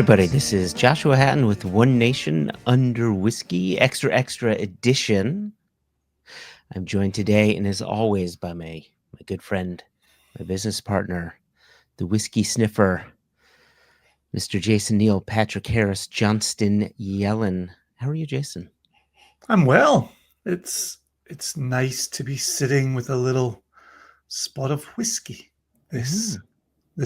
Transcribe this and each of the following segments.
everybody. This is Joshua Hatton with One Nation Under Whiskey, extra edition. I'm joined today, and as always, by my good friend, my business partner, the whiskey sniffer, Mr. Jason Neal, Patrick Harris, Johnston Yellen. How are you, Jason? I'm well. It's nice to be sitting with a little spot of whiskey this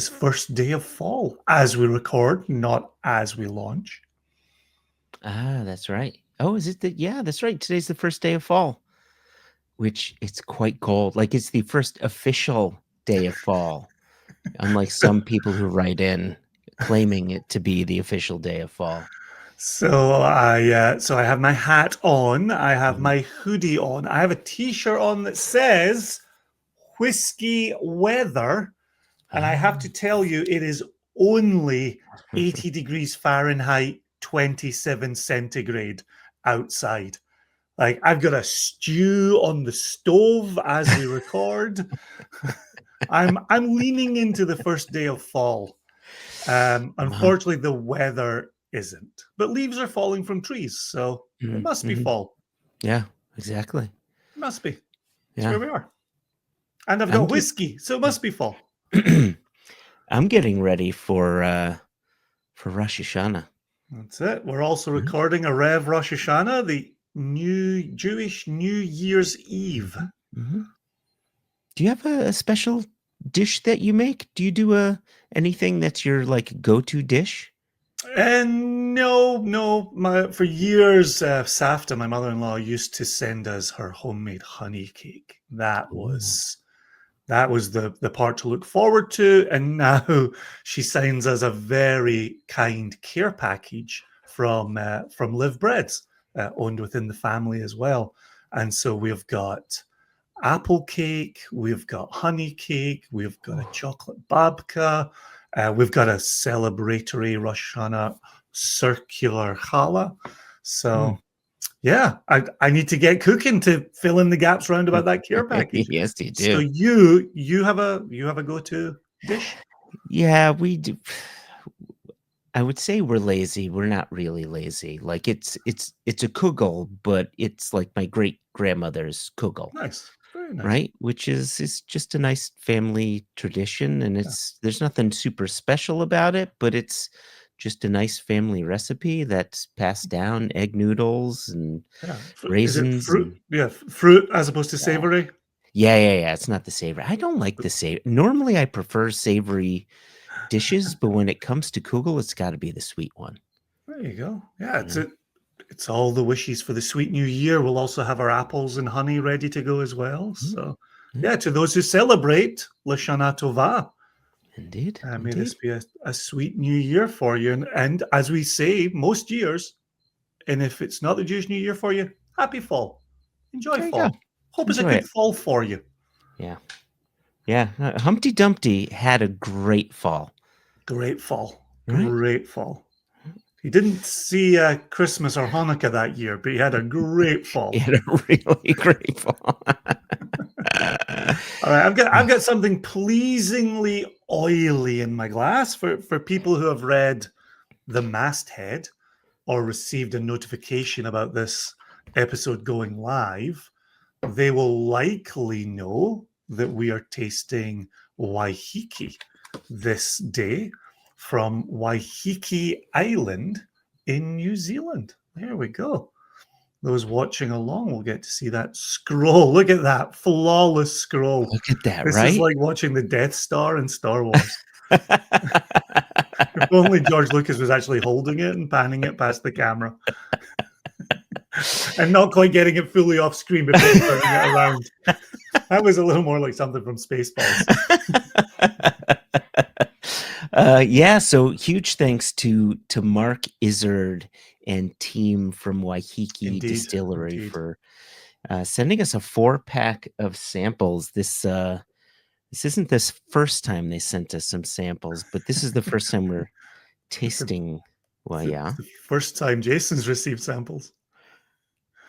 first day of fall, as we record, not as we launch. Ah, that's right. Oh, is it that? Yeah, that's right. Today's the first day of fall, which it's quite cold. Like it's the first official day of fall, unlike some people who write in claiming it to be the official day of fall. So I have my hat on. I have Mhm. my hoodie on. I have a T-shirt on that says "Whiskey Weather," and I have to tell you, it is only 80 degrees Fahrenheit, 27 centigrade outside. Like I've got a stew on the stove as we record. I'm leaning into the first day of fall. Unfortunately, the weather isn't, but leaves are falling from trees, so it must be fall. Yeah, exactly. It must be. That's Yeah. where we are. And I've got whiskey, so it must be fall. I'm getting ready for Rosh Hashanah. That's it. We're also recording a Rev Rosh Hashanah, the new Jewish New Year's Eve. Do you have a special dish that you make? Do you do anything that's your like go-to dish? And no. For years, Safta, my mother-in-law, used to send us her homemade honey cake. That was the part to look forward to. And now she sends us a very kind care package from Live Breads, owned within the family as well. And so we've got apple cake, we've got honey cake, we've got a chocolate babka, we've got a celebratory Rosh Hashanah circular challah. So yeah, I need to get cooking to fill in the gaps round about that care package. Yes, you do. So you have a go-to dish? Yeah, we do. I would say we're lazy. We're not really lazy. Like it's a kugel, but it's like my great grandmother's kugel. Nice. Very nice. Right? Which is just a nice family tradition, and there's nothing super special about it, but it's just a nice family recipe that's passed down. Egg noodles and raisins. Is it fruit? Fruit as opposed to savory. Yeah. It's not the savory. I don't like the savory. Normally, I prefer savory dishes, but when it comes to kugel, it's got to be the sweet one. There you go. Yeah, it's all the wishes for the sweet new year. We'll also have our apples and honey ready to go as well. So, yeah, to those who celebrate, L'Shana Tova. Indeed. May this be a sweet new year for you. And as we say most years, and if it's not the Jewish New Year for you, happy fall. Enjoy fall. Hope it's a good fall for you. Yeah. Humpty Dumpty had a great fall. Great fall. Right? Great fall. He didn't see Christmas or Hanukkah that year, but he had a great fall. He had a really great fall. All right, I've got something pleasingly oily in my glass for people who have read The Masthead or received a notification about this episode going live. They will likely know that we are tasting Waiheke this day from Waiheke Island in New Zealand. There we go. Those watching along will get to see that scroll. Look at that flawless scroll. Look at that, this right? This is like watching the Death Star in Star Wars. If only George Lucas was actually holding it and panning it past the camera. And not quite getting it fully off screen before turning it around. That was a little more like something from Spaceballs. So huge thanks to Mark Izzard and team from Waiheke Distillery for sending us a 4-pack of samples. This isn't the first time they sent us some samples, but this is the first time we're tasting. The first time Jason's received samples.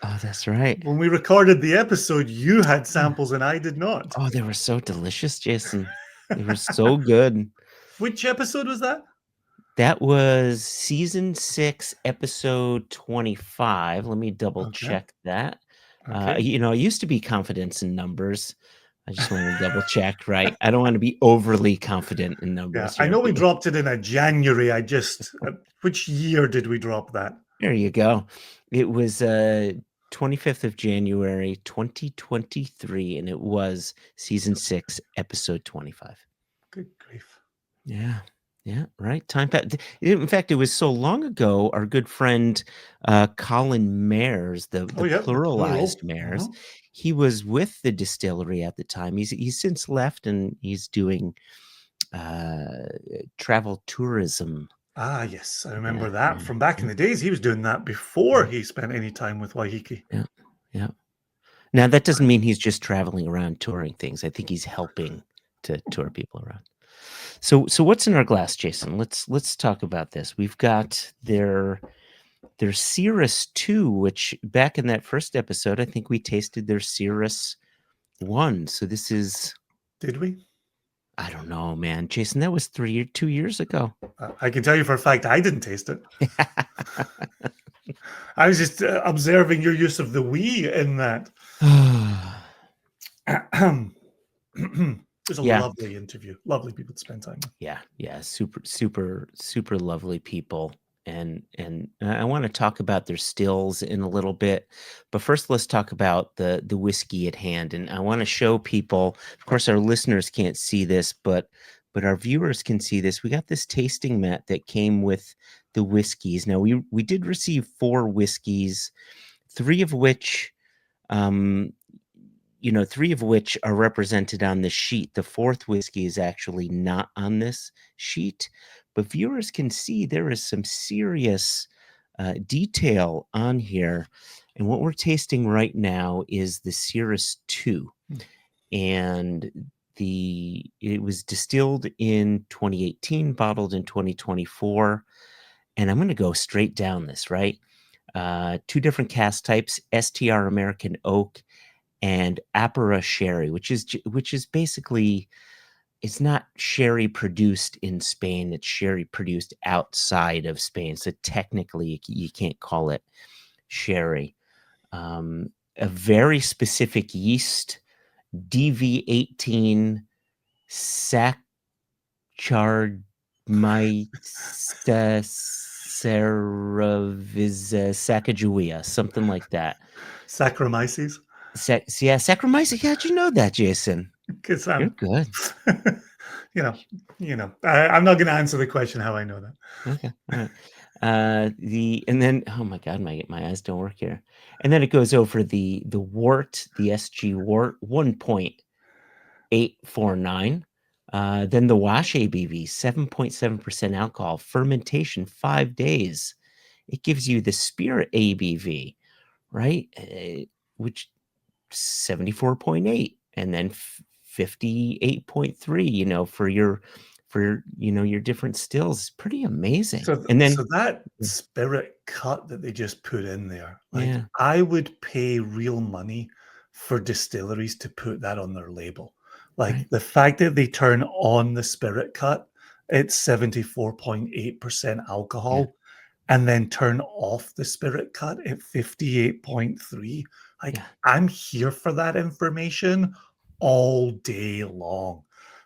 Oh, that's right. When we recorded the episode, you had samples and I did not. Oh, they were so delicious, Jason. They were so good. Which episode was that? That was season 6, episode 25. Let me double Okay. check that. Okay. I used to be confident in numbers. I just want to double check, right? I don't want to be overly confident in Yeah, numbers I here, know we but dropped it in a January. I just which year did we drop that? there you go. It was 25th of January, 2023, and it was season 6, episode 25. Good grief. Yeah. Yeah, right. Time passed. In fact, it was so long ago. Our good friend Colin Mayers, Oh, the yeah, the pluralized plural. Mayers, Mhm. he was with the distillery at the time. He's since left and he's doing uh, travel tourism. Ah, yes, I remember Yeah, that yeah, from back in yeah, the days. He was doing that before yeah, he spent any time with Waiheke. yeah, yeah. Now that doesn't mean he's just traveling around touring things. I think he's helping to tour people around. So what's in our glass, Jason? Let's talk about this. We've got their Cirrus 2, which back in that first episode, I think we tasted their Cirrus 1. So this is, Did we? I don't know, man. Jason, that was 2 years ago. I can tell you for a fact I didn't taste it. I was just observing your use of the we in that. It was a Yeah. lovely interview. Lovely people to spend time with. Yeah. Super, super, super lovely people. And I want to talk about their stills in a little bit, but first let's talk about the whiskey at hand. And I want to show people. Of course, our listeners can't see this, but our viewers can see this. We got this tasting mat that came with the whiskeys. Now we did receive 4 whiskeys, 3 of which um 3 of which are represented on the sheet. The 4th whiskey is actually not on this sheet, but viewers can see there is some serious detail on here. And what we're tasting right now is the Cirrus 2. Hmm. And it was distilled in 2018, bottled in 2024. And I'm going to go straight down this, right? 2 different cask types, STR American Oak and Apera sherry, which is basically, it's not sherry produced in Spain, it's sherry produced outside of Spain. So technically, you can't call it sherry. A very specific yeast, DV18 Saccharomyces Sacagawea, something like that. Saccharomyces, Yeah, Saccharomyces. How'd you know that, Jason? because You're good. you know, I'm not going to answer the question how I know that. Okay, all right. And then, oh my God, my eyes don't work here. And then it goes over the wort, the SG wort, 1.849. Then the wash ABV, 7.7% alcohol, fermentation 5 days. It gives you the spirit ABV, right? Which 74.8, and then 58.3, for your different stills. Pretty amazing. So, And then so that spirit cut that they just put in there, like yeah, I would pay real money for distilleries to put that on their label. Like right. the fact that they turn on the spirit cut, it's 74.8% Yeah, alcohol, and then turn off the spirit cut at 58.3. Like yeah, I'm here for that information all day long.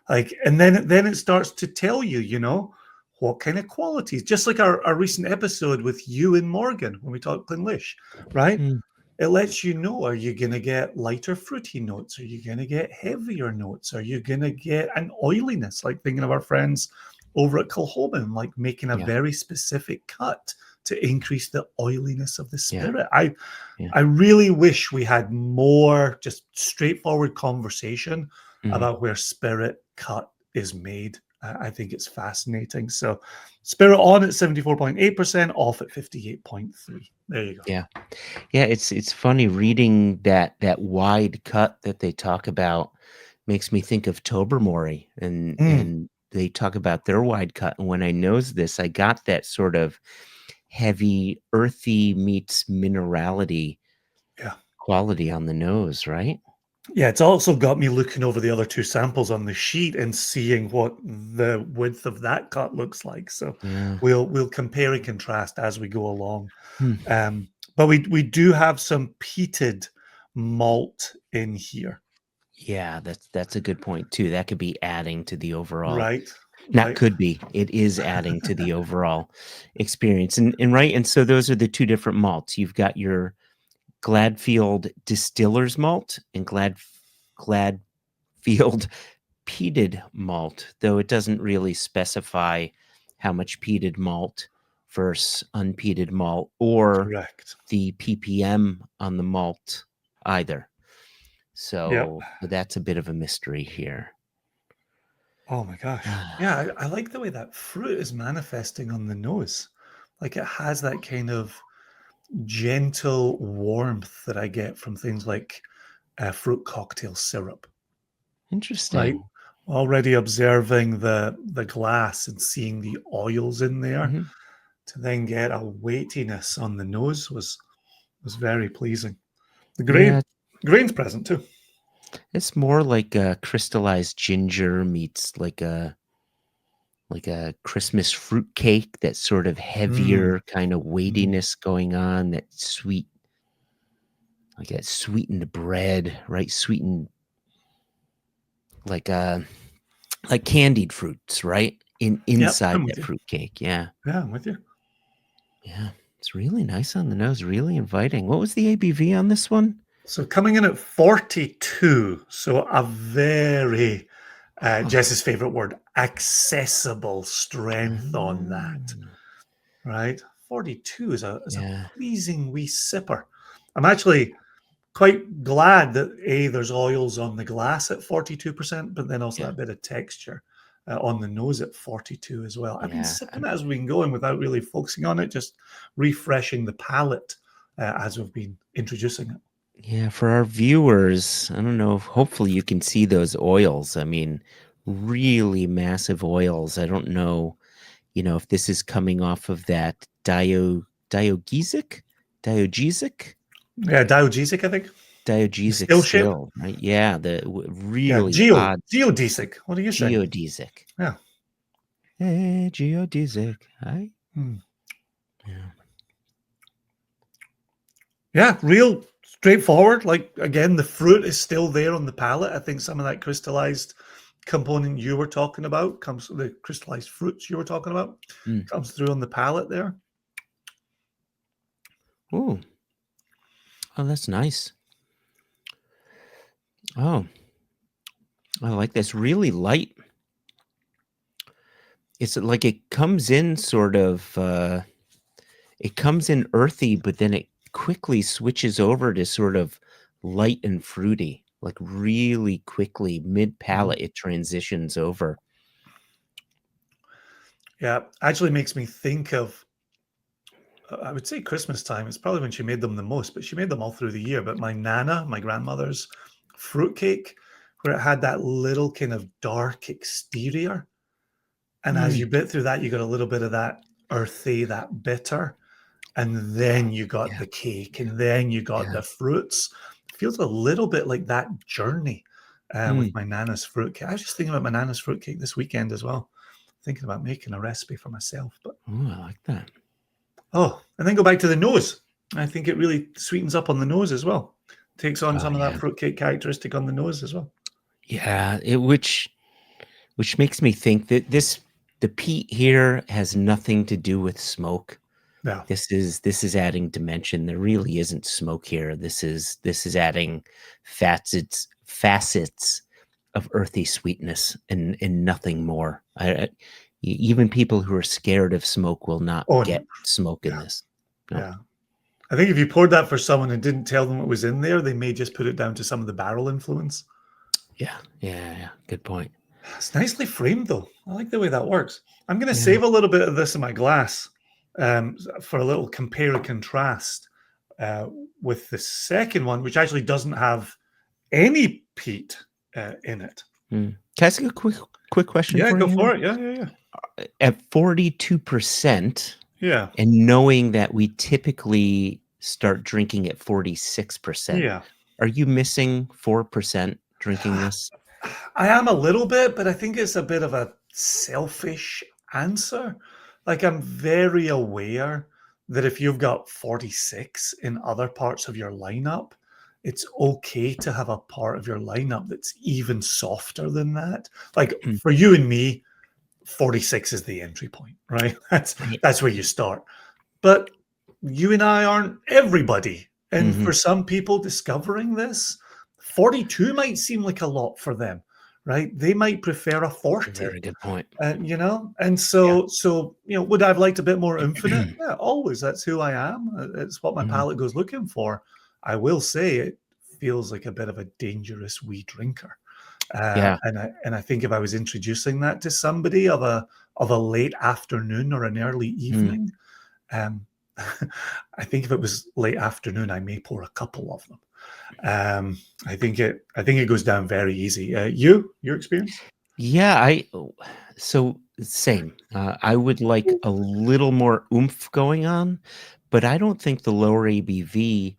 Like, and then it starts to tell you, what kind of qualities, just like our recent episode with you and Morgan when we talked Glenlish, right? mm, It lets you know, are you going to get lighter fruity notes? Are you going to get heavier notes? Are you going to get an oiliness? Like thinking of our friends over at Kilhoman, like making a yeah, very specific cut to increase the oiliness of the yeah, spirit. I yeah. I really wish we had more just straightforward conversation Mhm. about where spirit cut is made. I think it's fascinating. So, spirit on at 74.8%, off at 58.3. There you go. Yeah. Yeah, it's funny reading that wide cut that they talk about makes me think of Tobermory, and Mm, and they talk about their wide cut, and when I nose this, I got that sort of heavy, earthy meets minerality yeah. quality on the nose, right? Yeah, it's also got me looking over the other two samples on the sheet and seeing what the width of that cut looks like. So Yeah. we'll compare and contrast as we go along. Hmm. But we do have some peated malt in here, Yeah, that's a good point too. That could be adding to the overall. right? Not Right. could be. It is adding to the overall experience. And right, and so those are the two different malts. You've got your Gladfield Distiller's malt and Gladfield peated malt, though it doesn't really specify how much peated malt versus unpeated malt or Correct. the ppm on the malt either. Yep. So that's a bit of a mystery here. Oh my gosh. Yeah, I like the way that fruit is manifesting on the nose. Like it has that kind of gentle warmth that I get from things like fruit cocktail syrup, right? Interesting. Already observing the glass and seeing the oils in there Mhm. to then get a weightiness on the nose was very pleasing. The Yeah, grain's present too. it's more like a crystallized ginger meets like a Christmas fruit cake, that sort of Mm, heavier kind of mm. weightiness going on, that sweet, like that sweetened bread, right? Sweetened like like candied fruits, right? Yep, Inside I'm with that you. fruit cake. Yeah. Yeah, I'm with you. Yeah. It's really nice on the nose, really inviting. What was the ABV on this one? So coming in at 42, so a very Jess's favorite word, accessible strength on that, Ah, right? 42 is a yeah. pleasing wee sipper. I'm actually quite glad that there's oils on the glass at 42%, but then also Yeah. that bit of texture on the nose at 42 as well. I've been Yeah. sipping it as we've been going without really focusing on it, just refreshing the palate as we've been introducing it. Yeah, for our viewers, I don't know, hopefully you can see those oils. I mean, really massive oils. I don't know, if this is coming off of that diogesic Yeah, diogesic, I think. The diogesic still ship. still, right? Yeah, the Yeah, really odd geodesic. What do you say? geodesic. Yeah. Geodesic. Hi. Hmm. Yeah. Yeah, real straightforward. Like again, the fruit is still there on the palate. I think some of that crystallized component you were talking about comes the crystallized fruits you were talking about Mm. comes through on the palate there. Ooh. Oh, that's nice. Oh, I like this. Really light. It's like it comes in sort of it comes in earthy, but then it quickly switches over to sort of light and fruity. Like really quickly, mid Mhm. palate, it transitions over. Yeah, actually makes me think of I would say Christmas time. It's probably when she made them the most, but she made them all through the year. But my nana, my grandmother's fruitcake, where it had that little kind of dark exterior. And as Mm, you bit through that, you got a little bit of that earthy, that bitter, and then you got yeah, the cake, and then you got yeah. the fruits. It feels a little bit like that journey with Mm. my nana's fruitcake. I was just thinking about my nana's fruitcake this weekend as well, thinking about making a recipe for myself. But Ooh, I like that. oh, and then go back to the nose. I think it really sweetens up on the nose as well. Takes on Oh some of that yeah, fruitcake characteristic on the nose as well. yeah. Which makes me think that the peat here has nothing to do with smoke. Yeah. This is adding dimension. There really isn't smoke here. This is adding facets of earthy sweetness and nothing more. Even people who are scared of smoke will not Oh, get smoke in yeah. this. No. Yeah. I think if you poured that for someone and didn't tell them what was in there, they may just put it down to some of the barrel influence. Yeah, yeah, yeah. Good point. It's nicely framed, though. I like the way that works. I'm going to Yeah. save a little bit of this in my glass for a little compare and contrast uh, with the second one, which actually doesn't have any peat in it. Mm. Can I ask you a quick question Yeah, for go you here? for it. Yeah, yeah, yeah. At 42%, Yeah, and knowing that we typically start drinking at 46%, yeah. Are you missing 4% drinking this? I am a little bit, but I think it's a bit of a selfish answer. Like, I'm very aware that if you've got 46 in other parts of your lineup, it's okay to have a part of your lineup that's even softer than that. Like, Mm, for you and me, 46 is the entry point, right? right. That's where you start. But you and I aren't everybody. And Mhm. for some people discovering this, 42 might seem like a lot for them, right? They might prefer a That's a 40, very good point. you know? And Yeah. would I have liked a bit more infinite? Yeah, always. That's who I am. It's what my Mhm. palate goes looking for. I will say it feels like a bit of a dangerous wee drinker. Yeah. And I think if I was introducing that to somebody of a late afternoon or an early Mm. evening, um, I think if it was late afternoon, I may pour a couple of them. I think it goes down very easy. Your experience? Yeah, so same. I would like a little more oomph going on, but I don't think the lower ABV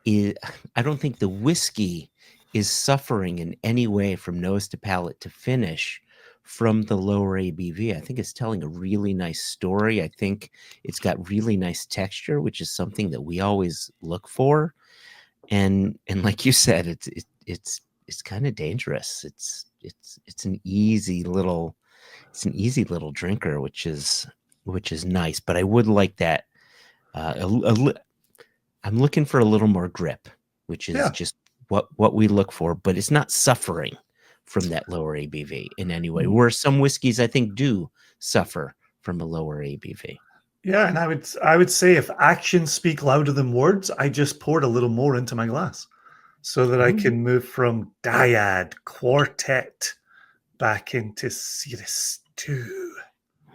is I don't think the whiskey is suffering in any way from nose to palate to finish from the lower ABV. I think it's telling a really nice story. I think it's got really nice texture, which is something that we always look for. And like you said, it's kind of dangerous. It's an easy little drinker, which is nice. But I would like that. I'm looking for a little more grip, which is Yeah. just what we look for. But it's not suffering from that lower ABV in any way. Where some whiskeys I think do suffer from a lower ABV. Yeah, and I would say if actions speak louder than words, I just poured a little more into my glass so that I Oh, can move from dyad quartet back into Cirrus 2.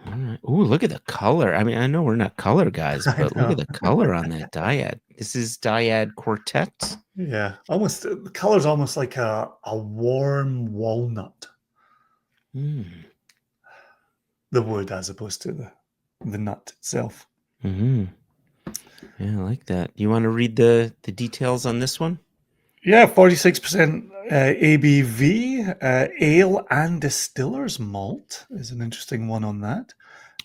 all right. Ooh, look at the color. I mean, I know we're not color guys, I but look at know. the color on that dyad. This is dyad quartet. Yeah, almost the color's almost like a warm walnut, Mm. the wood as opposed to the nut itself. Hmm. Yeah, I like that. You want to read the details on this one? Yeah, 46% ABV, ale and distiller's malt is an interesting one on that.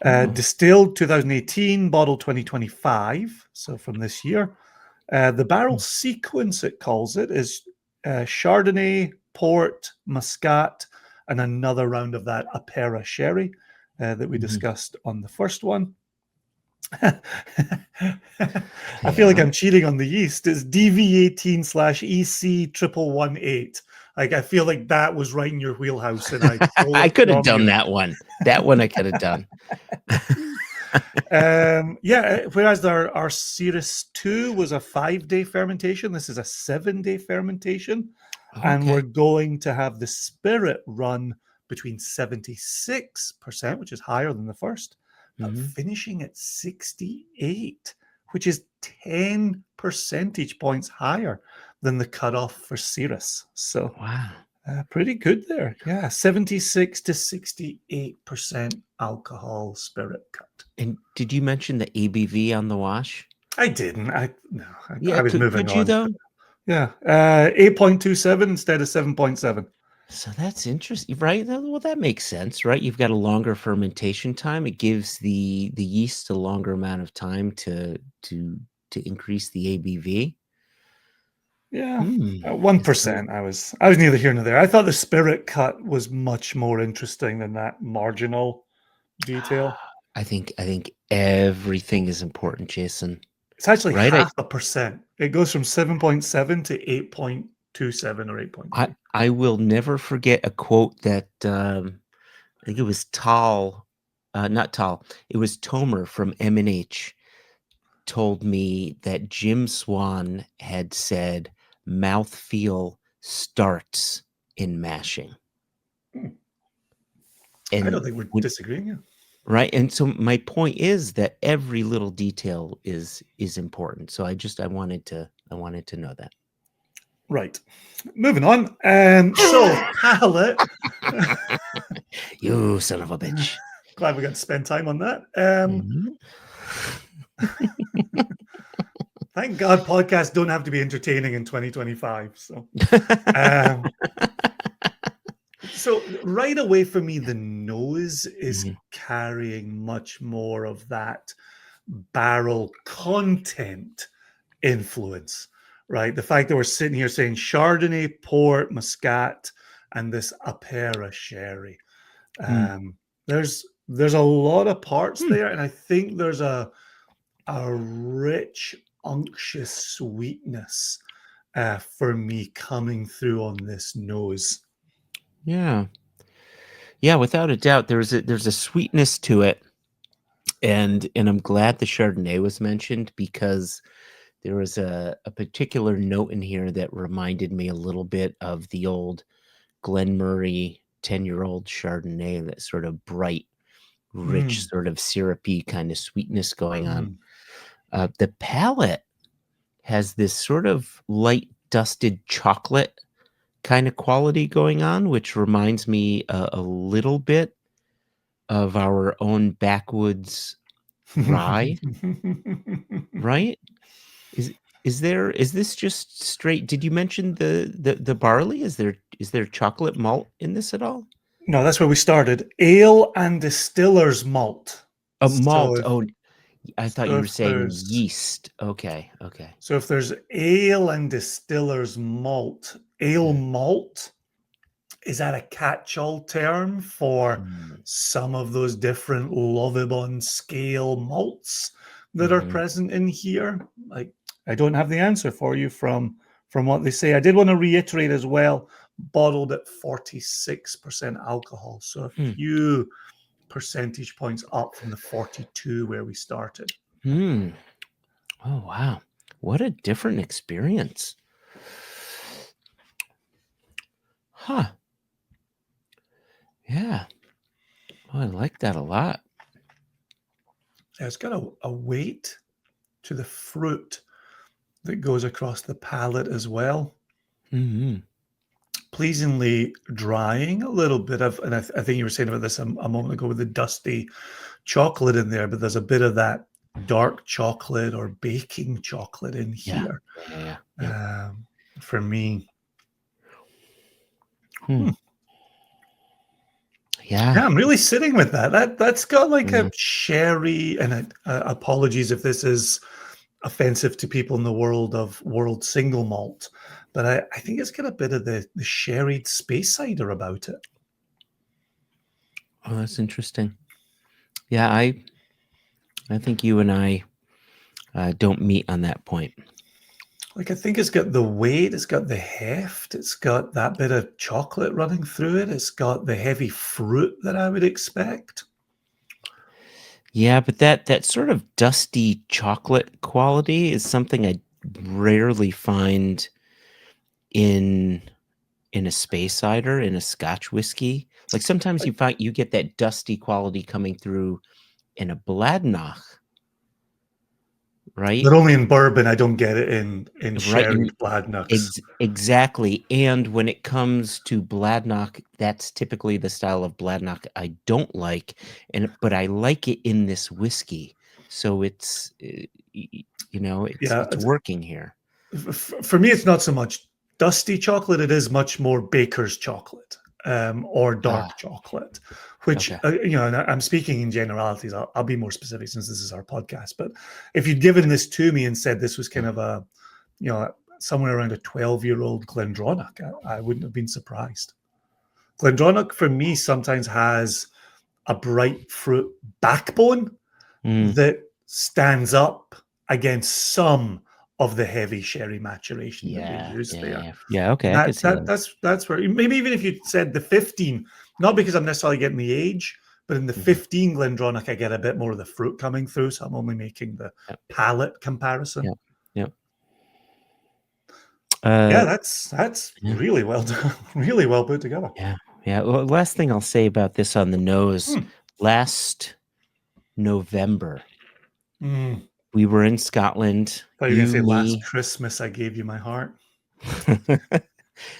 Oh. Distilled 2018, bottled 2025, so from this year. The barrel sequence, it calls it, is Chardonnay, Port, Muscat, and another round of that Apera sherry that we Mhm. discussed on the first one. I feel like Yeah. I'm cheating on the yeast. It's DV18/EC 1118. Like, I feel like that was right in your wheelhouse, and I stole I it could have from done you. that one. That one I could have done. Yeah, whereas our Cirrus 2 was a 5-day fermentation, this is a 7-day fermentation. And we're Okay. going to have the spirit run between 76%, which is higher than the first, but Mhm. finishing at 68, which is 10 percentage points higher than the cutoff for Cirrus. So Wow. pretty good there. Yeah, 76 to 68% alcohol spirit cut. And did you mention the ABV on the wash? I didn't. No, Yeah, I was moving could you on. though? Yeah, 8.27 instead of 7.7. So that's interesting, right? Well, that makes sense, right? You've got a longer fermentation time. It gives the yeast a longer amount of time to increase the ABV. Yeah, Hmm. one So percent. I was neither here nor there. I thought the spirit cut was much more interesting than that marginal detail. I think everything is important, Jason. It's actually Right? half a percent. It goes from 7.7 to 8.27 or I 8.3. I will never forget a quote that I think it was Tal, not Tal. It was Tomer from M&H told me that Jim Swan had said mouthfeel starts in mashing. Hmm. I don't And think we're when disagreeing. Yeah. right, and so my point is that every little detail is important. So I wanted to know that. Right. Moving on. So palate. You son of a bitch. Glad we got to spend time on that. Mhm. Thank God podcasts don't have to be entertaining in 2025. Um, so right away for me, the nose is Mhm. carrying much more of that barrel content influence, right? The fact that we're sitting here saying Chardonnay, Port, Muscat, and this Apera sherry. Mm. Um, there's a lot of parts Mm. there, and I think there's a rich, unctuous sweetness for me coming through on this nose. Yeah. Yeah, without a doubt, there's a sweetness to it, and I'm glad the Chardonnay was mentioned because there was a particular note in here that reminded me a little bit of the old Glenmurray 10-year-old Chardonnay, that sort of bright, rich, Mm, sort of syrupy kind of sweetness going on. mm. The palate has this sort of light dusted chocolate kind of quality going on, which reminds me a little bit of our own backwoods rye, right? Is is this just straight? Did you mention the barley? Is there chocolate malt in this at all? No, that's where we started. Ale and distiller's malt. A So malt. if Oh, I thought so you were if saying there's yeast. Okay, okay. so if there's ale and distiller's malt, ale Mm, malt, is that a catch-all term for mm, some of those different Lovibond scale malts that are mhm, present in here? Like, I don't have the answer for you from what they say. I did want to reiterate as well, bottled at 46% alcohol, so a mm, few percentage points up from the 42 where we started. mm. Oh, wow. What a different experience. Huh. Yeah. Oh, I like that a lot. It's got a weight to the fruit that goes across the palate as well. Mhm. Pleasingly drying a little bit of, and I think you were saying about this a moment ago with the dusty chocolate in there, but there's a bit of that dark chocolate or baking chocolate in Yeah. here Yeah, yeah, yeah. um, for me. Hmm. Hmm. Yeah. Yeah, I'm really sitting with that. That's got like Yeah. a sherry, and apologies if this is offensive to people in the world of world single malt, but I think it's got a bit of the sherried space cider about it. Oh, that's interesting. Yeah, I think you and I don't meet on that point. Like I think it's got the weight, it's got the heft, it's got that bit of chocolate running through it, it's got the heavy fruit that I would expect. Yeah, but that sort of dusty chocolate quality is something I rarely find in in a space cider, in a Scotch whiskey. Like sometimes Like, you get that dusty quality coming through in a Bladnoch, but right? only in bourbon, I don't get it in Right, sherry bladnucks. exactly, and when it comes to Bladnoch, that's typically the style of Bladnoch I don't like, but I like it in this whiskey, so Yeah, it's working here. for me, it's not so much dusty chocolate. It is much more baker's chocolate or Ah, dark chocolate, which, okay. and I'm speaking in generalities. I'll be more specific since this is our podcast. But if you'd given this to me and said this was kind of a, somewhere around a 12-year-old Glendronach, I wouldn't have been surprised. Glendronach for me sometimes has a bright fruit backbone Mm, that stands up against some of the heavy sherry maturation that we yeah, use yeah, there. yeah. Yeah, okay, I That could see that that. that's where maybe even if you said the 15, not because I'm necessarily getting the age, but in the Mhm, 15 Glendronach, I get a bit more of the fruit coming through. So I'm only making the yep, palate comparison. yep, yep. Yeah, Uh, that's yeah, really well done, really well put together. yeah, yeah, well, last thing I'll say about this on the nose, Hmm. last November, Mm. we were in Scotland, Thought you were gonna you, say last me. Christmas I gave you my heart,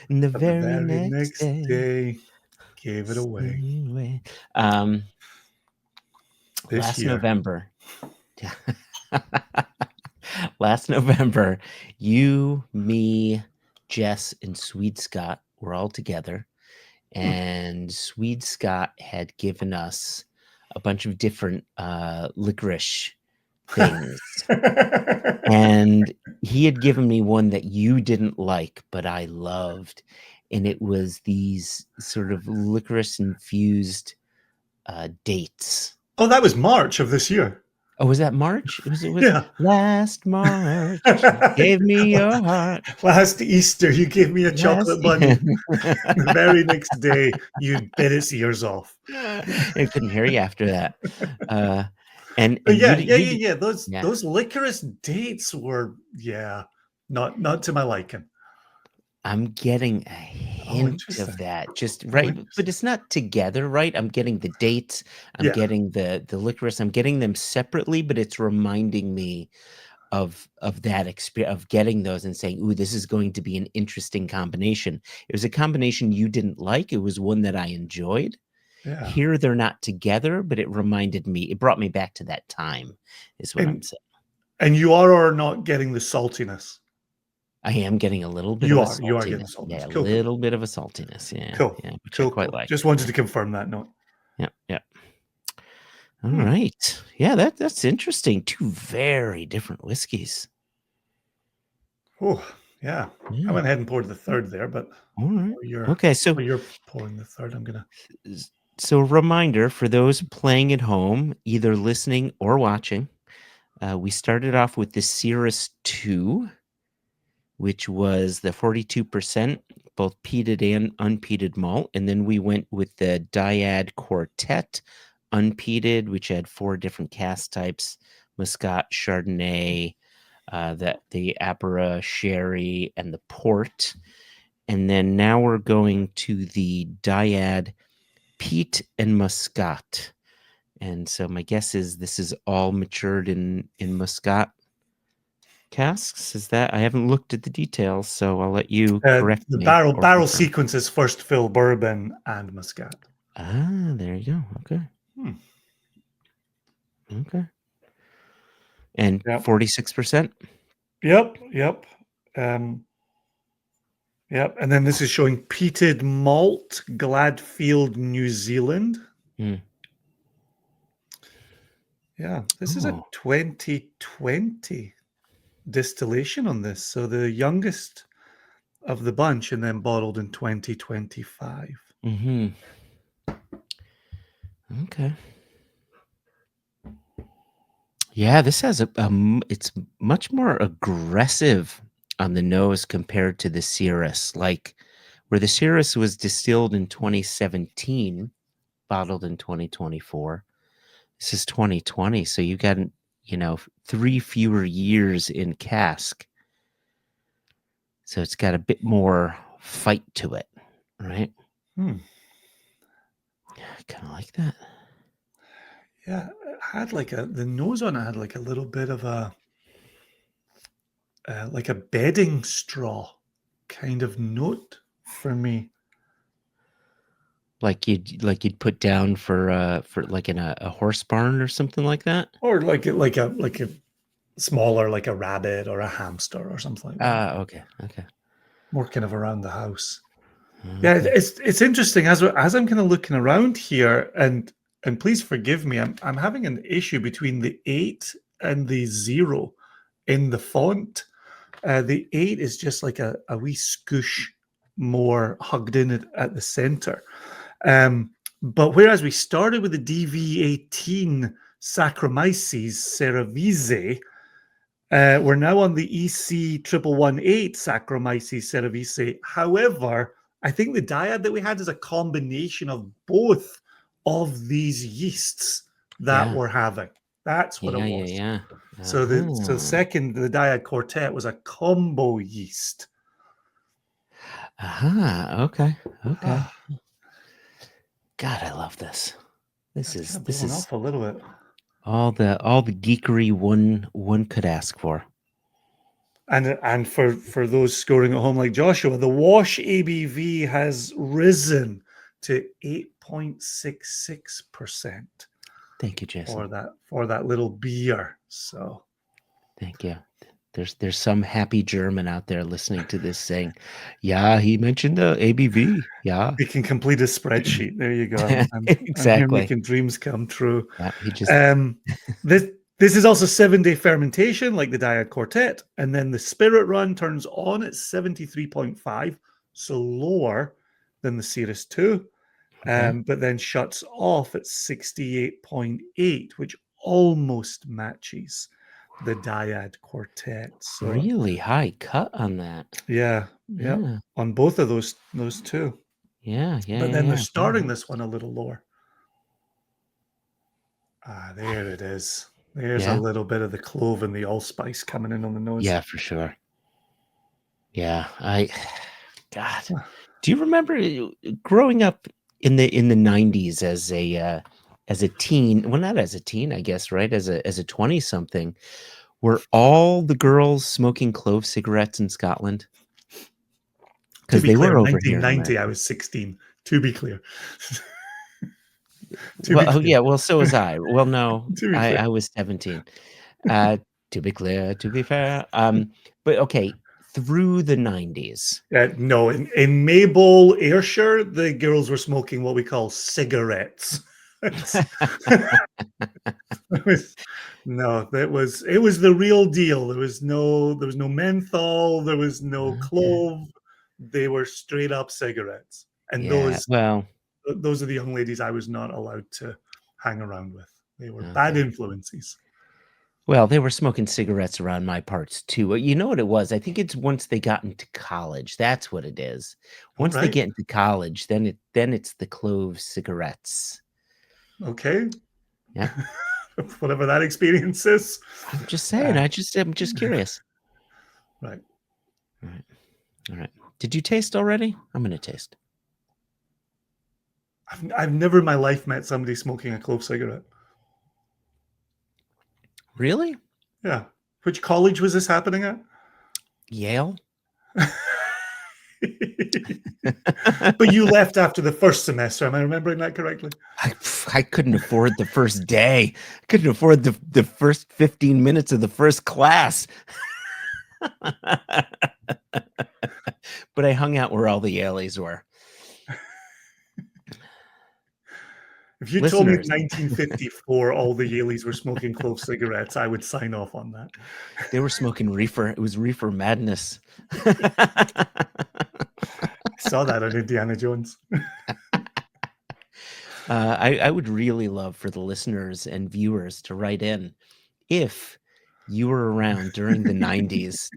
And the but the very very next next day, day gave it away. anyway, um, This last year. November last November, you, me, Jess, and Swede Scott were all together, Hmm. and Swede Scott had given us a bunch of different licorice things. And he had given me one that you didn't like, but I loved. And it was these sort of licorice infused dates. Oh, that was March of this year. Oh, was that March? It was Yeah. last March. You gave me your heart. Last Easter, you gave me a Last chocolate bunny. The very next day, you bit its ears off. and couldn't hear you after that. Uh, and But and you yeah, d- yeah, you yeah, d- yeah. Those yeah. those licorice dates were, yeah, not to my liking. I'm getting a Oh, hint of interesting. that, just Oh, right, but interesting. it's not together, right? I'm getting the dates, I'm Yeah, getting the licorice, I'm getting them separately, but it's reminding me of that experience of getting those and saying, "Ooh, this is going to be an interesting combination." It was a combination you didn't like. It was one that I enjoyed. yeah. Here, they're not together, but it brought me back to that time, is what I'm And saying. and you are or not getting the saltiness. I am getting a little bit of You a are. You are getting saltiness. the Yeah, saltiness. a Cool, cool, little bit of a saltiness. Yeah, cool, yeah, which I cool, quite cool. like. Just wanted Yeah, to confirm that note. yeah, yeah. All Hmm. right. Yeah, that's interesting. Two very different whiskeys. Oh, yeah. I Yeah. went ahead and poured the third there, but All right. while you're Okay, so while you're pouring the third, I'm gonna. s- so a reminder for those playing at home, either listening or watching. We started off with the Cirrus 2, which was the 42%, both peated and unpeated malt. And then we went with the Dyad Quartet, unpeated, which had four different cask types: Muscat, Chardonnay, the Apera, Sherry, and the Port. And then now we're going to the Dyad Peat and Muscat. And so my guess is this is all matured in Muscat casks. Is that I haven't looked at the details, so I'll let you correct The me or barrel confirm. sequence is first fill bourbon and Muscat. There you go. Okay. Hmm. Okay. And Yep. 46%. Yep. Yep. Um, yep. And then this is showing peated malt, Gladfield, New Zealand. Mm. Yeah, this is a Oh. 2020 distillation on this. So the youngest of the bunch and then bottled in 2025. Mm-hmm. Okay. Yeah, this has it's much more aggressive on the nose compared to the Cirrus. Like where the Cirrus was distilled in 2017, bottled in 2024. This is 2020, so you got, 3 fewer years in cask. So it's got a bit more fight to it, right? Hmm. Yeah, I kind of like that. Yeah, it had the nose on it had like a little bit of a like a bedding straw kind of note for me. Like you'd put down for like in a horse barn or something like that. Or like a smaller, like a rabbit or a hamster or something like that. Okay, okay, More kind of around the house. Yeah, okay. it's interesting as I'm kind of looking around here, and please forgive me, I'm having an issue between the 8 and the 0 in the font. The 8 is just like a wee scoosh more hugged in at the center. Um, but whereas we started with the DV18 Saccharomyces cerevisiae, we're now on the EC 1118 Saccharomyces cerevisiae. However, I think the dyad that we had is a combination of both of these yeasts that Yeah, we're having. That's what it yeah, yeah, was. yeah. So Uh-huh. second, the dyad quartet was a combo yeast. Okay, okay. Ah, God, I love this. This that's kind is of this blown is off a little bit. all the geekery one could ask for. And for those scoring at home like Joshua, the wash ABV has risen to 8.66% Thank you, Jason. for that little beer. So Thank you. There's some happy German out there listening to this saying, "Yeah, he mentioned the ABV. Yeah." He can complete a spreadsheet. There you go. I'm here Exactly. making dreams come true. Yeah, he just Um, this is also 7-day fermentation, like the Dyad Quartet, and then the spirit run turns on at 73.5, so lower than the Cirrus 2, okay. but then shuts off at 68.8, which almost matches the Dyad Quartet. So Really high cut on that. yeah, yeah, Yeah. on both of those two. Yeah, yeah, But yeah, then they're yeah. Very starting nice. this one a little lower. Ah, there it is. There's a Yeah. little bit of the clove and the allspice coming in on the nose. Yeah, for sure. Yeah, I God. Huh. Do you remember growing up in the 90s as a teen? Well, not as a teen, I guess, right? As a 20 something, were all the girls smoking clove cigarettes in Scotland? To Because be they clear, were over here in 1990, I America. was 16. To be clear. To Well, be oh clear. yeah, well, so was I. Well, no, To be clear. I was 17. To be clear, to be fair. But okay, through the 90s. No, in Maybole, Ayrshire, the girls were smoking what we call cigarettes. It's- it was, no, it was the real deal. There was no menthol, there was no Okay. clove. They were straight up cigarettes. And Yeah, well, those are the young ladies I was not allowed to hang around with. They were bad okay. influences. Well, they were smoking cigarettes around my parts too. You know what it was? I think it's once they got into college. That's what it is. All Once they right. get into college, then it's the clove cigarettes. Okay. Yeah. Whatever that experience is. I'm just saying. Uh, I'm just curious. right. All right. All right. Did you taste already? I'm gonna taste. I've never in my life met somebody smoking a clove cigarette. Really? Yeah. Which college was this happening at? Yale? But you left after the first semester. Am I remembering that correctly? I couldn't afford the first day. I couldn't afford the first 15 minutes of the first class. But I hung out where all the Yaleys were. If you told me in Listeners, 1954 all the Yaleys were smoking clove cigarettes, I would sign off on that. they were smoking reefer. It was reefer madness. I saw that on Indiana Jones. I would really love for the listeners and viewers to write in if you were around during the 90s,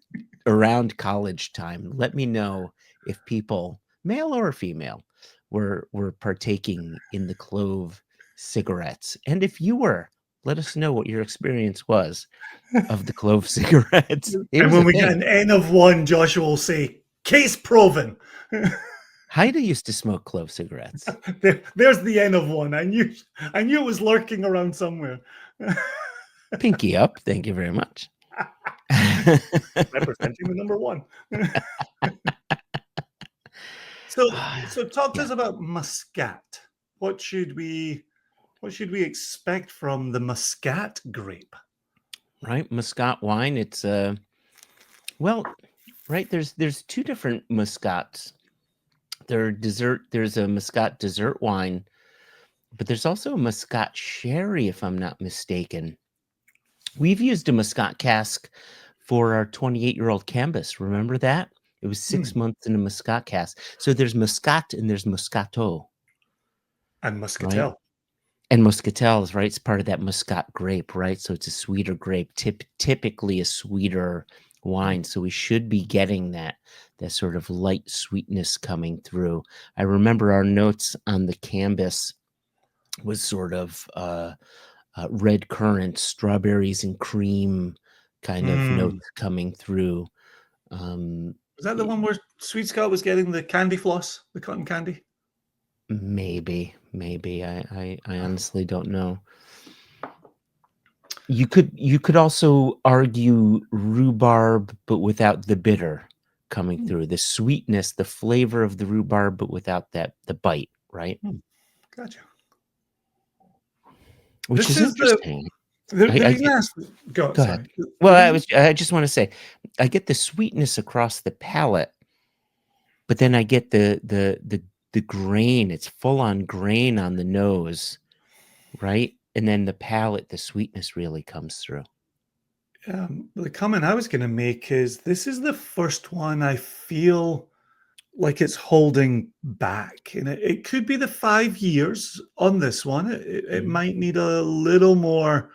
around college time. Let me know if people, male or female, were partaking in the clove cigarettes. And if you were, let us know what your experience was of the clove cigarettes. It And was when a we get thing. an N of one, Joshua will say, case proven. Haida used to smoke clove cigarettes. There's the N of one. I knew it was lurking around somewhere. Pinky up. Thank you very much. Representing the number one. So talk to Yeah, us about Muscat. What should we expect from the Muscat grape? right. Muscat wine. It's well, right. There's two different Muscats. There's a Muscat dessert wine, but there's also a Muscat sherry, if I'm not mistaken. We've used a Muscat cask for our 28-year-old Cambus. Remember that? It was Hmm. 6 months in a Muscat cask. So there's Muscat and there's Moscato, And right? Muscatel. And Muscatel is right. It's part of that Muscat grape, right? So it's a sweeter grape, typically a sweeter wine. So we should be getting that sort of light sweetness coming through. I remember our notes on the canvas was sort of red currant, strawberries and cream kind of Hmm. notes coming through. Um, Was that the y- one where Sweet Scott was getting the candy floss, the cotton candy? maybe. I Ah. honestly don't know. You could also argue rhubarb, but without the bitter coming Hmm. through. The sweetness, the flavor of the rhubarb, but without the bite, right? Hmm. Gotcha. Which This is is the interesting. The I reason get I asked, go Go ahead. sorry. Well, The reason I just wanna say, I get the sweetness across the palate, but then I get the grain, it's full on grain on the nose, right? And then the palate, the sweetness really comes through. the comment I was going to make is this is the first one I feel like it's holding back, and it could be the 5 years on this one. It Mhm. might need a little more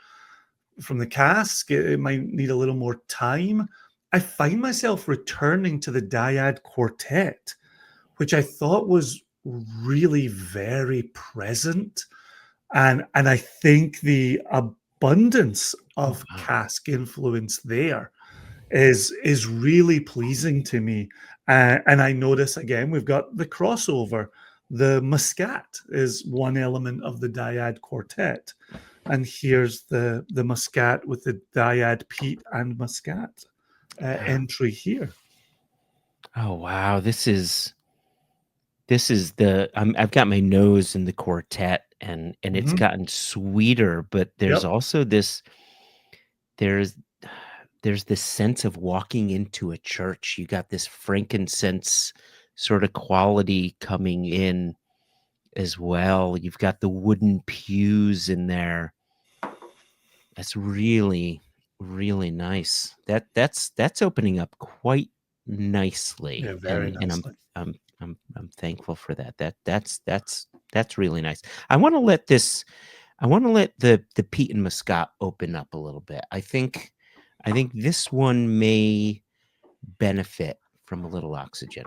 from the cask. It might need a little more time. I find myself returning to the Dyad Quartet, which I thought was really very present, and I think the abundance Oh, of wow. cask influence there is really pleasing to me. And I notice again we've got the crossover. The Muscat is one element of the Dyad Quartet, and here's the Muscat with the Dyad Peat and Muscat Yeah. entry here. Oh, wow. This is the I've got my nose in the quartet, and it's Mhm. gotten sweeter, but there's Yep. also there's there's this sense of walking into a church. You got this frankincense sort of quality coming in as well. You've got the wooden pews in there. That's really, really nice. That's opening up quite nicely, Yeah, very and nicely. I'm thankful for that. That's really nice. I wanna let the peat and muscat open up a little bit. I think this one may benefit from a little oxygen.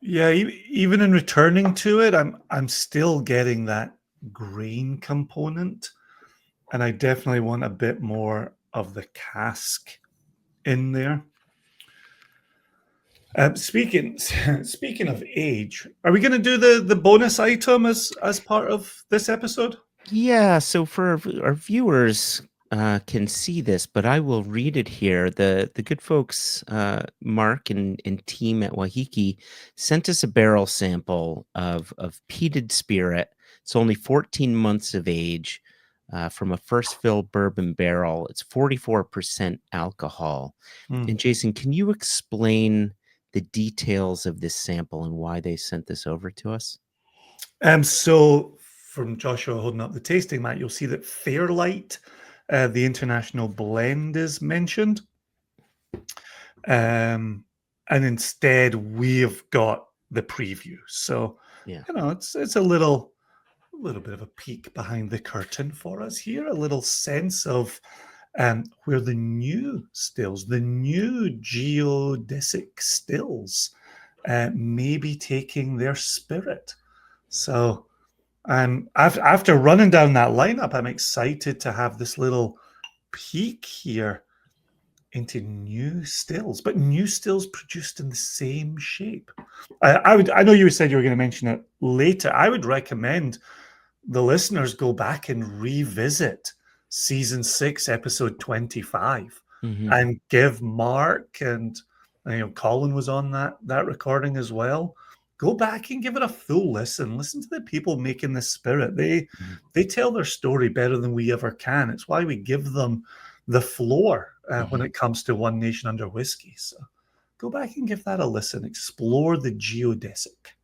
Yeah, even in returning to it, I'm still getting that grain component, and I definitely want a bit more of the cask in there. Speaking speaking of age, are we going to do the bonus item as part of this episode? Yeah, so for our viewers can see this, but I will read it here. The good folks, Mark and team at Waiheke, sent us a barrel sample of peated spirit. It's only 14 months of age, from a first fill bourbon barrel. It's 44% alcohol. Hmm. And Jason, can you explain the details of this sample and why they sent this over to us? So from Joshua holding up the tasting mat, you'll see that Fairlight, the international blend, is mentioned. And instead we've got the preview. So Yeah. it's a little bit of a peek behind the curtain for us here, a little sense of where the new stills, the new geodesic stills, may be taking their spirit. So after running down that lineup, I'm excited to have this little peek here into new stills, but new stills produced in the same shape. I know you said you were going to mention it later. I would recommend the listeners go back and revisit season 6, episode 25, Hmm. and give Mark and Colin was on that recording as well. Go back and give it a full listen. Listen to the people making this spirit. They tell their story better than we ever can. It's why we give them the floor when Hmm. it comes to One Nation Under Whiskey. So go back and give that a listen. Explore the geodesic.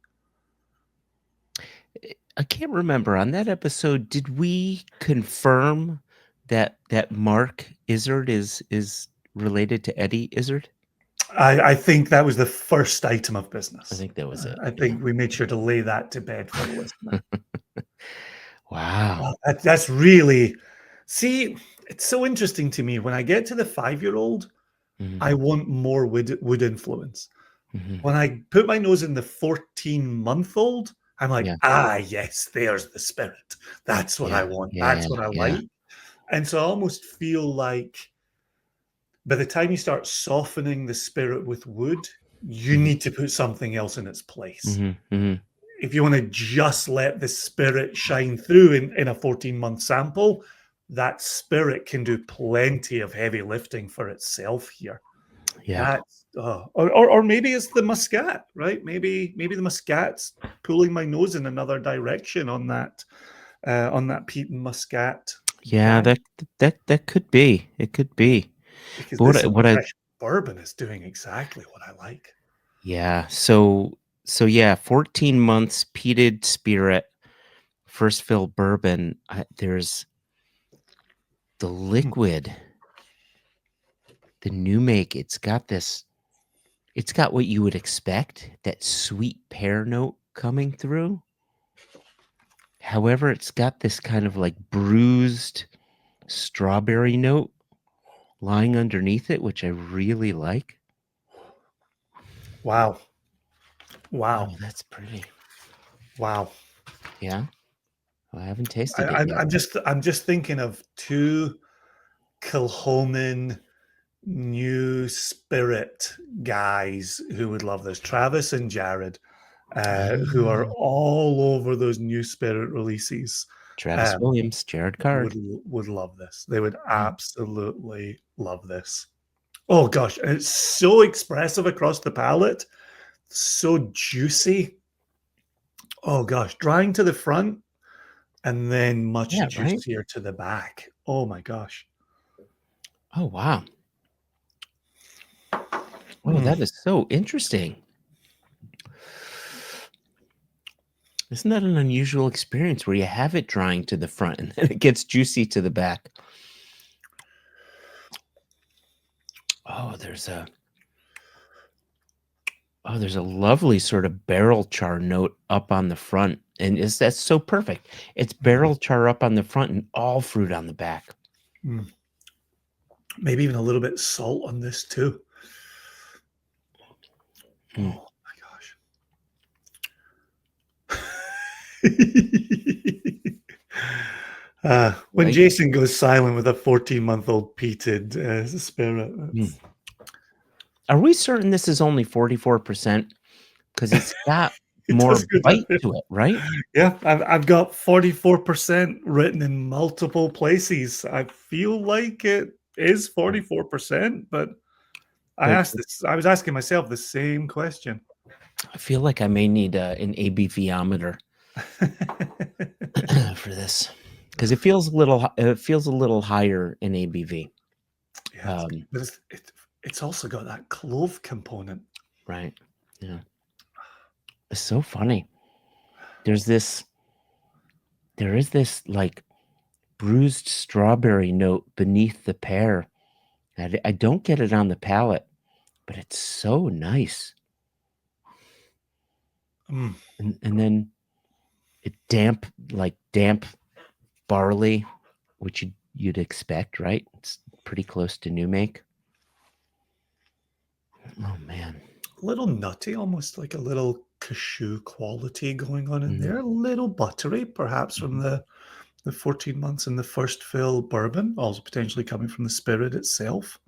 I can't remember on that episode, did we confirm that Mark Izzard is related to Eddie Izzard? I think that was the first item of I business. think that was it. I Yeah. think we made sure to lay that to bed for the listener. Wow. That's really see. It's so interesting to me when I get to the 5-year-old. Mhm, I want more wood influence. mhm. When I put my nose in the 14-month-old, I'm like, Yeah, yes, there's the spirit. That's what I yeah, want. yeah, That's what I yeah. like. And so I almost feel like by the time you start softening the spirit with wood, you Mhm, need to put something else in its place. mhm, mhm. If you want to just let the spirit shine through in a 14-month sample, that spirit can do plenty of heavy lifting for itself here. Yeah. That's or maybe it's the muscat, right? Maybe the muscat's pulling my nose in another direction on that peat and muscat Yeah, That that could be. It could be. because But this what I fresh bourbon is doing exactly what I like. yeah, so yeah, 14 months peated spirit, first fill bourbon. There's the Mm. liquid, the new make. It's got what you would expect, that sweet pear note coming through. However, it's got this kind of like bruised strawberry note lying underneath it, which I really like. Wow. Oh, Wow. that's pretty. Wow. Yeah. Well, I haven't I, tasted it I'm yet. I'm just thinking of two Kilchoman new spirit guys who would love this. Travis and Jared, who are Ah, all over those new spirit releases. Travis Um, Williams, Jared would Card. would love this. They would Yeah. absolutely love this. Oh gosh, and it's so expressive across the palate, so juicy. Oh gosh, drying to the front and then much Yeah, right? juicier to the back. Oh my gosh. Oh, wow. Oh, Mm. that is so interesting. Isn't that an unusual experience where you have it drying to the front and then it gets juicy to the back? Oh, there's a lovely sort of barrel char note up on the front. And that's so perfect. It's Mhm. barrel char up on the front and all fruit on the back. Mm. Maybe even a little bit salt on this too. Mm. Oh my gosh. When Right? Jason goes silent with a 14-month-old peated spirit, Mm. Are we certain this is only 44%? Because it's got it more does go down bite there. to it, right? Yeah, I've got 44% written in multiple places. I feel like it is 44%, but But I was asking myself the same question. I feel like I may need an ABV-ometer for this because it feels a little higher in ABV. Yeah, Um, but it's also got that clove component. right? Yeah, it's so funny. There's this, there is this like bruised strawberry note beneath the pear. I don't get it on the palate, but it's so nice. Mm, And then it damp barley, which you'd expect, right? It's pretty close to new make. Oh man. a little nutty, almost like a little cashew quality going on in Mhm, there. A little buttery, perhaps from mhm, the 14 months in the first fill bourbon, also potentially coming from the spirit itself.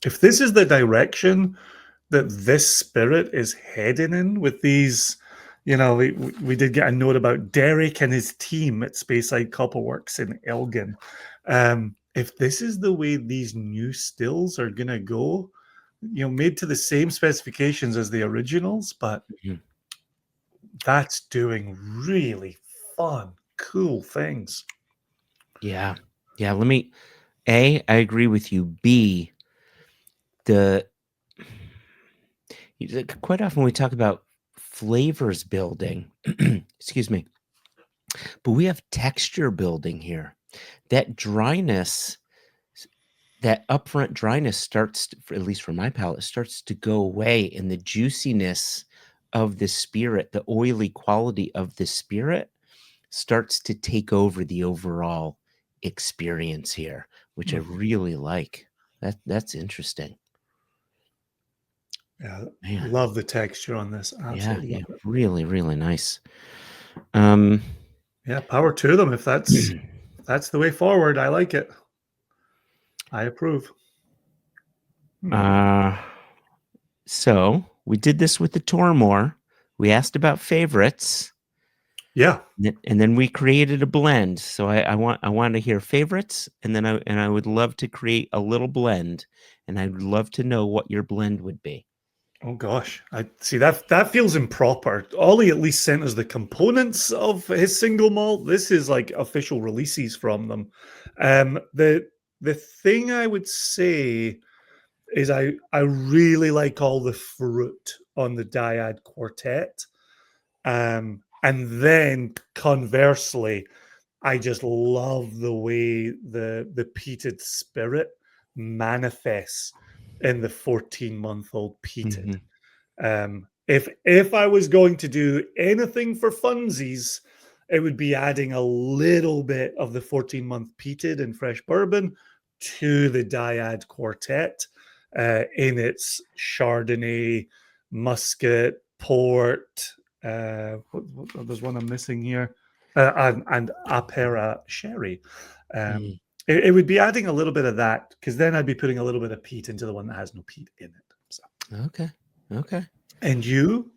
If this is the direction that this spirit is heading in with these, we did get a note about Derek and his team at Speyside Copperworks in Elgin. If this is the way these new stills are gonna go, made to the same specifications as the originals, but mhm. that's doing really fun, cool things. Yeah. Yeah, let me I agree with you. B, the quite often we talk about flavors building. Excuse me. But we have texture building here. That dryness, that upfront dryness at least for my palate, starts to go away, and the juiciness of the spirit, the oily quality of the spirit starts to take over the overall experience here, which I Mhm. really like. That's interesting. Yeah, Man, love the texture on this. yeah, Absolutely yeah, love it. really, really nice. Um, Yeah, power to them if that's the way forward. I like it. I approve. Hmm. uh, so we did this with the Tormore. We asked about favorites, Yeah. and then we created a blend. So I want to hear favorites, and then I would love to create a little blend, and I'd love to know what your blend would be. Oh gosh, I see that feels improper. Ollie at least sent us the components of his single malt. This is like official releases from them. The thing I would say is I really like all the fruit on the Dyad Quartet. And then conversely, I just love the way the peated spirit manifests in the 14-month-old peated. Mhm. If I was going to do anything for funsies, it would be adding a little bit of the 14-month peated and fresh bourbon to the Dyad Quartet in its Chardonnay, Muscat, Port. There's one I'm missing here, and Apera Sherry. Um, Mm. it would be adding a little bit of that because then I'd be putting a little bit of peat into the one that has no peat in it. So. Okay. Okay. And you?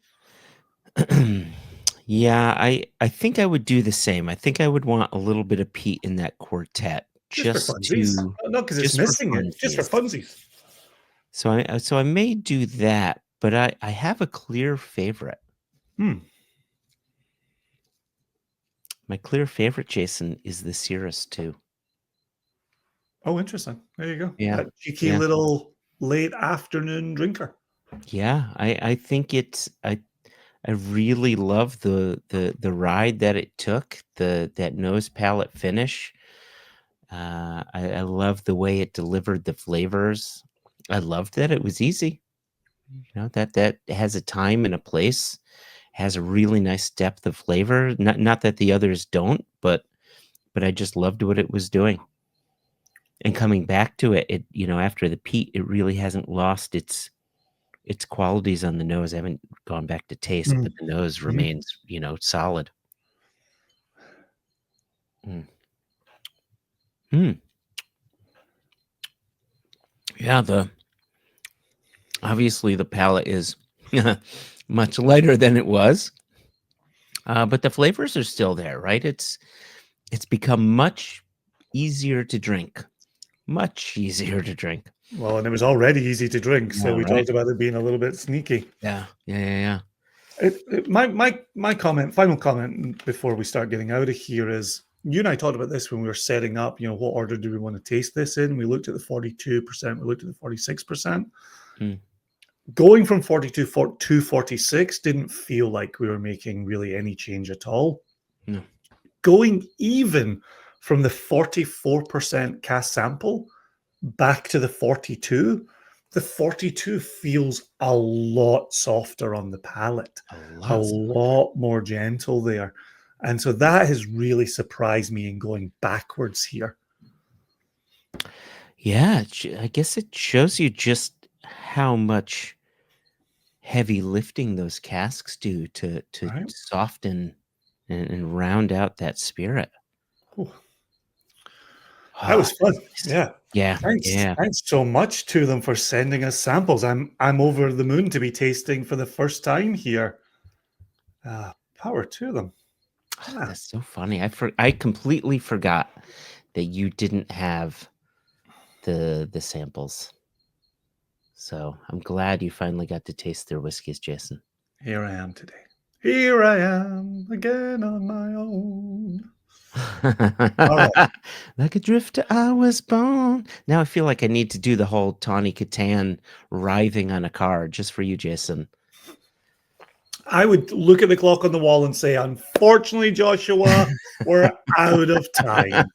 Yeah, I think I would do the same. I think I would want a little bit of peat in that quartet Just for funsies? No, because it's just for missing it. Just for funsies. funsies. So I may do that, but I have a clear favorite. Hmm. My clear favorite, Jason, is the Cirrus too. Oh, interesting. There you go. Yeah. That cheeky Yeah. little late afternoon drinker. Yeah. I think I really love the ride that it took, that nose palate finish. I love the way it delivered the flavors. I loved that it was easy. That has a time and a place, has a really nice depth of flavor. Not that the others don't, but I just loved what it was doing. And coming back to it, after the peat, it really hasn't lost its qualities on the nose. I haven't gone back to taste, but the nose Mhm. remains, solid. Mm. Mm. Yeah, obviously the palate is much lighter than it was, but the flavors are still there, right? It's become much easier to drink, much easier to drink. Well, and it was already easy to drink, so Yeah, we right. talked about it being a little bit sneaky. Yeah, yeah, yeah, yeah. My final comment before we start getting out of here is you and I talked about this when we were setting up. What order do we want to taste this in? We looked at the 42%. We looked at the 46%. Mm, Going from 42 to 46 didn't feel like we were making really any change at all. no. Going even from the 44% cast sample back to the 42 feels a lot softer on the palate, A a lot. lot more gentle there. And so that has really surprised me in going backwards here. Yeah, I guess it shows you just how much heavy lifting those casks do to Right? soften and round out that spirit. Ooh, that Ah, was fun. nice. Yeah. Yeah, Thanks. yeah. Thanks so much to them for sending us samples. I'm over the moon to be tasting for the first time here. Power to them. Yeah. That's so funny. I completely forgot that you didn't have the samples. So I'm glad you finally got to taste their whiskeys, Jason. Here I am today. Here I am again on my own. All right. Like a drifter, I was born. Now I feel like I need to do the whole Tawny Katan writhing on a car just for you, Jason. I would look at the clock on the wall and say, unfortunately, Joshua, we're out of time.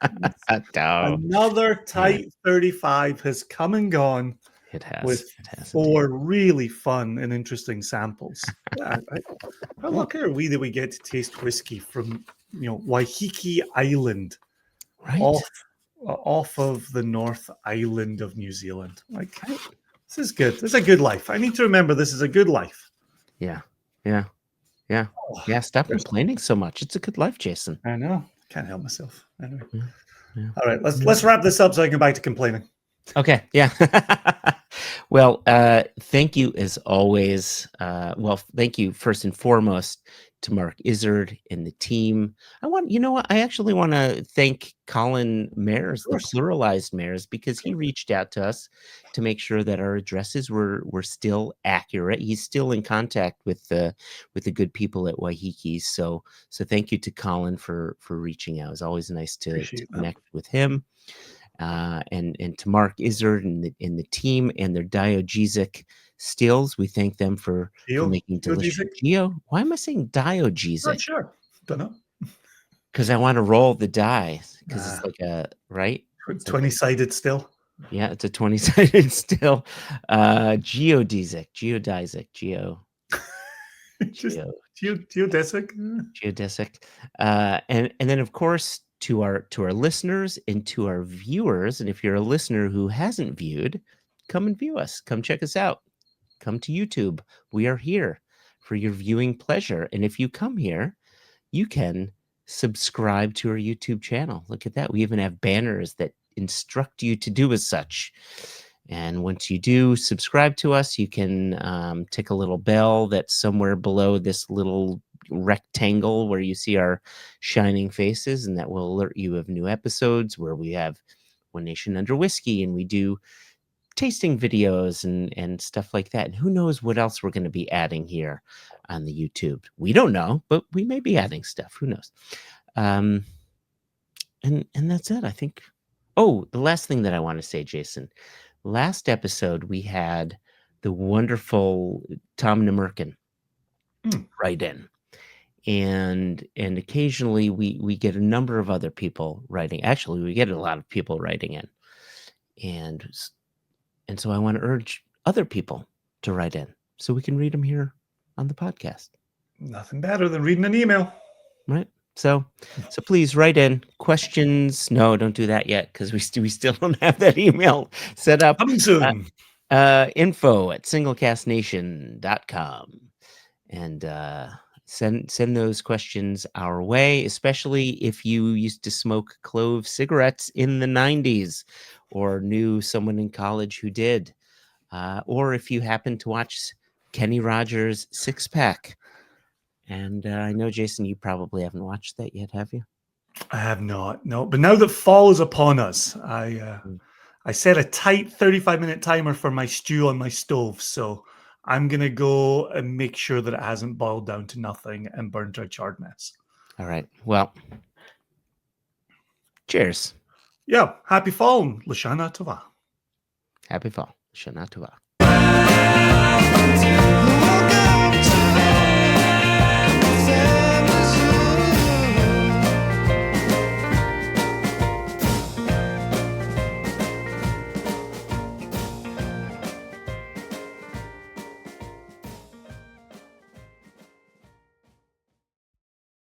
No. Another Yeah, tight 35 has come and gone it has. with It has indeed. 4 really fun and interesting samples. Yeah, how Yeah, lucky are we that we get to taste whiskey from Waiheke Island right. off of the North Island of New Zealand? Like, this is good. This is a good life. I need to remember this is a good life. Yeah. Yeah. Yeah. Oh, Yeah. Stop there's- complaining so much. It's a good life, Jason. I know. Can't help myself. Anyway. Yeah. Yeah. All right, let's wrap this up so I can go back to complaining. Okay. Yeah. Well, thank you as always. Well, thank you first and foremost to Mark Izzard and the team. You know what? I actually want to thank Colin Mayers, Of the course. pluralized Mayers, because he reached out to us to make sure that our addresses were still accurate. He's still in contact with the good people at Waiheke. So thank you to Colin for reaching out. It's always nice to Appreciate that. connect with him. And to Mark Izzard and the team and their diogesic stills. We thank them for making delicious Geodesic? Why am I saying diogesic? Not sure. Don't know. Because I want to roll the die. Because it's like a right. It's like 20-sided still. yeah, it's a 20-sided still. Geodesic, Just geo, geodesic. geodesic. And then of course to our listeners and to our viewers. And if you're a listener who hasn't viewed, come and view us. Come check us out. Come to YouTube. We are here for your viewing pleasure. And if you come here, you can subscribe to our YouTube channel. Look at that. We even have banners that instruct you to do as such. And once you do subscribe to us, you can tick a little bell that's somewhere below this little rectangle where you see our shining faces, and that will alert you of new episodes where we have One Nation Under Whiskey, and we do tasting videos and stuff like that. And who knows what else we're going to be adding here on the YouTube. We don't know, but we may be adding stuff. Who knows? And that's it, I think. Oh, the last thing that I want to say, Jason. Last episode, we had the wonderful Tom Nemerkin write in. And occasionally we get a number of other people writing. Actually, we get a lot of people writing in. And so I want to urge other people to write in so we can read them here on the podcast. Nothing better than reading an email. Right. So please write in questions. No, don't do that yet because we still don't have that email set up. Coming soon. info@singlecastnation.com. And send those questions our way, especially if you used to smoke clove cigarettes in the 90s or knew someone in college who did, or if you happen to watch Kenny Rogers' Six Pack. And I know, Jason, you probably haven't watched that yet, have you? I have not, no. But now that fall is upon us, I set a tight 35-minute timer for my stew on my stove. So I'm going to go and make sure that it hasn't boiled down to nothing and burned to a charred mess. All right. Well, cheers. Yeah. Happy fall. Lashana Tova. Happy fall. Shana Tova.